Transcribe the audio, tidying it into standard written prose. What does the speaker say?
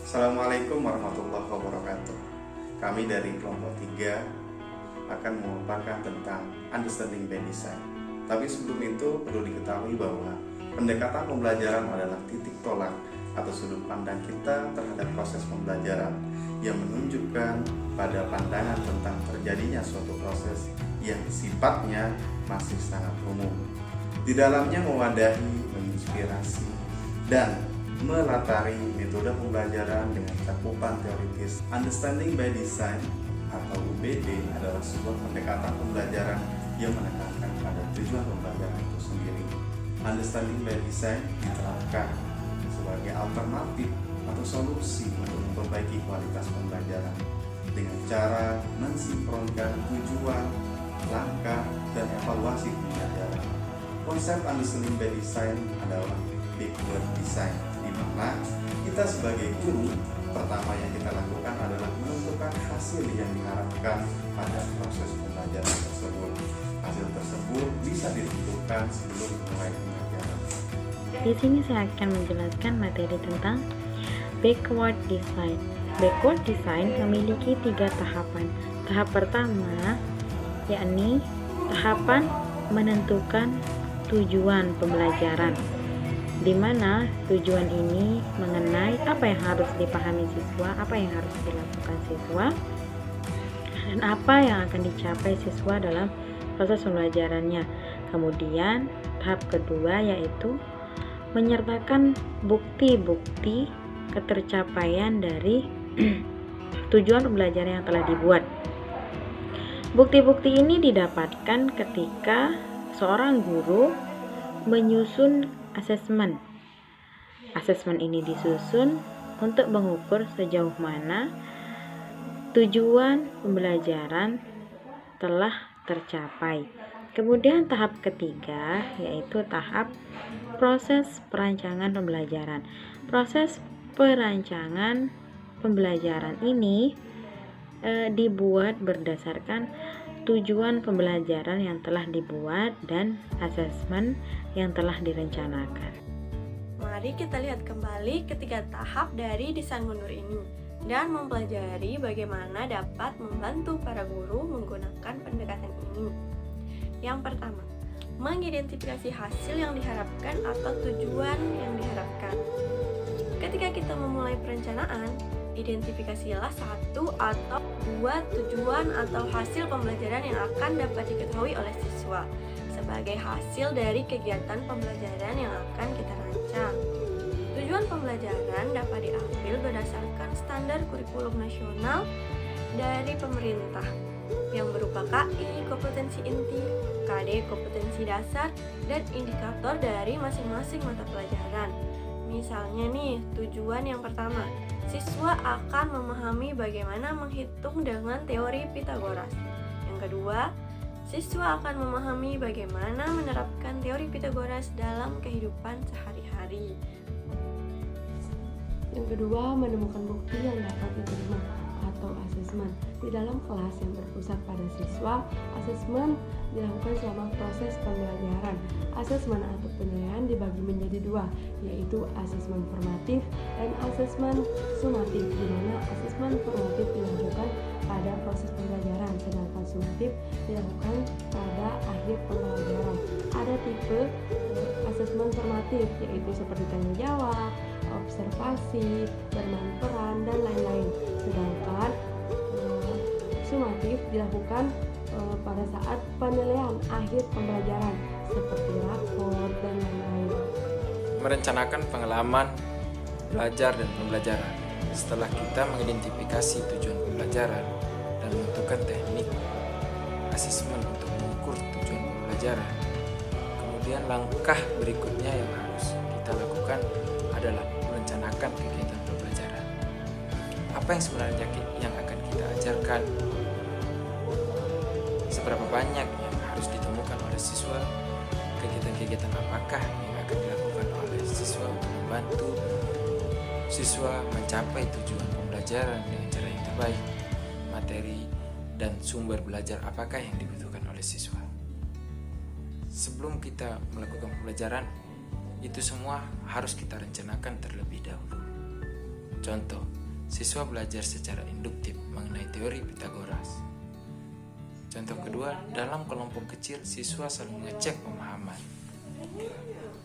Assalamualaikum warahmatullahi wabarakatuh. Kami dari kelompok 3 akan memaparkan tentang understanding by design. Tapi sebelum itu perlu diketahui bahwa pendekatan pembelajaran adalah titik tolak atau sudut pandang kita terhadap proses pembelajaran yang menunjukkan pada pandangan tentang terjadinya suatu proses yang sifatnya masih sangat umum. Di dalamnya mewadahi, menginspirasi, dan melatari metode pembelajaran dengan cakupan teoritis. Understanding by Design atau UBD adalah sebuah pendekatan pembelajaran yang menekankan pada tujuan pembelajaran itu sendiri. Understanding by Design diterapkan sebagai alternatif atau solusi untuk memperbaiki kualitas pembelajaran dengan cara mensinkronkan tujuan, langkah, dan evaluasi pembelajaran. Konsep Understanding by Design adalah backward design, di mana kita sebagai guru pertama yang kita lakukan adalah menentukan hasil yang diharapkan pada proses pembelajaran tersebut. Hasil tersebut bisa ditentukan sebelum mulai pembelajaran. Di sini saya akan menjelaskan materi tentang backward design. Backward design memiliki 3 tahapan. Tahap pertama yakni tahapan menentukan tujuan pembelajaran, di mana tujuan ini mengenai apa yang harus dipahami siswa, apa yang harus dilakukan siswa, dan apa yang akan dicapai siswa dalam proses pembelajarannya. Kemudian tahap kedua yaitu menyertakan bukti-bukti ketercapaian dari tujuan pembelajaran yang telah dibuat. Bukti-bukti ini didapatkan ketika seorang guru menyusun asesmen. Asesmen ini disusun untuk mengukur sejauh mana tujuan pembelajaran telah tercapai. Kemudian tahap ketiga yaitu tahap proses perancangan pembelajaran. Proses perancangan pembelajaran ini dibuat berdasarkan tujuan pembelajaran yang telah dibuat dan asesmen yang telah direncanakan. Mari kita lihat kembali ketiga tahap dari desain mundur ini dan mempelajari bagaimana dapat membantu para guru menggunakan pendekatan ini. Yang pertama, mengidentifikasi hasil yang diharapkan atau tujuan yang diharapkan. Ketika kita memulai perencanaan, identifikasilah 1 atau 2 tujuan atau hasil pembelajaran yang akan dapat diketahui oleh siswa sebagai hasil dari kegiatan pembelajaran yang akan kita rancang. Tujuan pembelajaran dapat diambil berdasarkan standar kurikulum nasional dari pemerintah yang berupa KI, kompetensi inti, KD, kompetensi dasar, dan indikator dari masing-masing mata pelajaran. Misalnya nih, tujuan yang pertama, siswa akan memahami bagaimana menghitung dengan teori Pythagoras. Yang kedua, siswa akan memahami bagaimana menerapkan teori Pythagoras dalam kehidupan sehari-hari. Yang kedua, menemukan bukti yang dapat diterima atau asesmen. Di dalam kelas yang berpusat pada siswa, asesmen dilakukan selama proses pembelajaran. Asesmen atau penilaian dibagi menjadi 2, yaitu asesmen formatif dan asesmen sumatif, di mana asesmen formatif dilakukan pada proses pembelajaran, sedangkan sumatif dilakukan pada akhir pembelajaran. Ada tipe asesmen formatif, yaitu seperti tanya jawab, observasi, bermain peran, dan lain-lain. Sedangkan sumatif dilakukan pada saat penilaian akhir pembelajaran seperti rapor dan lain-lain. Merencanakan pengalaman belajar dan pembelajaran. Setelah kita mengidentifikasi tujuan pembelajaran dan menentukan teknik asesmen untuk mengukur tujuan pembelajaran, kemudian langkah berikutnya yang harus kita lakukan adalah merencanakan kegiatan pembelajaran. Apa yang sebenarnya yang akan kita ajarkan? Seberapa banyak yang harus ditemukan oleh siswa? Kegiatan-kegiatan apakah yang akan dilakukan oleh siswa untuk membantu siswa mencapai tujuan pembelajaran dengan cara yang terbaik? Materi dan sumber belajar apakah yang dibutuhkan oleh siswa? Sebelum kita melakukan pembelajaran, itu semua harus kita rencanakan terlebih dahulu. Contoh, siswa belajar secara induktif mengenai teori Pitagoras. Contoh kedua, dalam kelompok kecil, siswa saling mengecek pemahaman.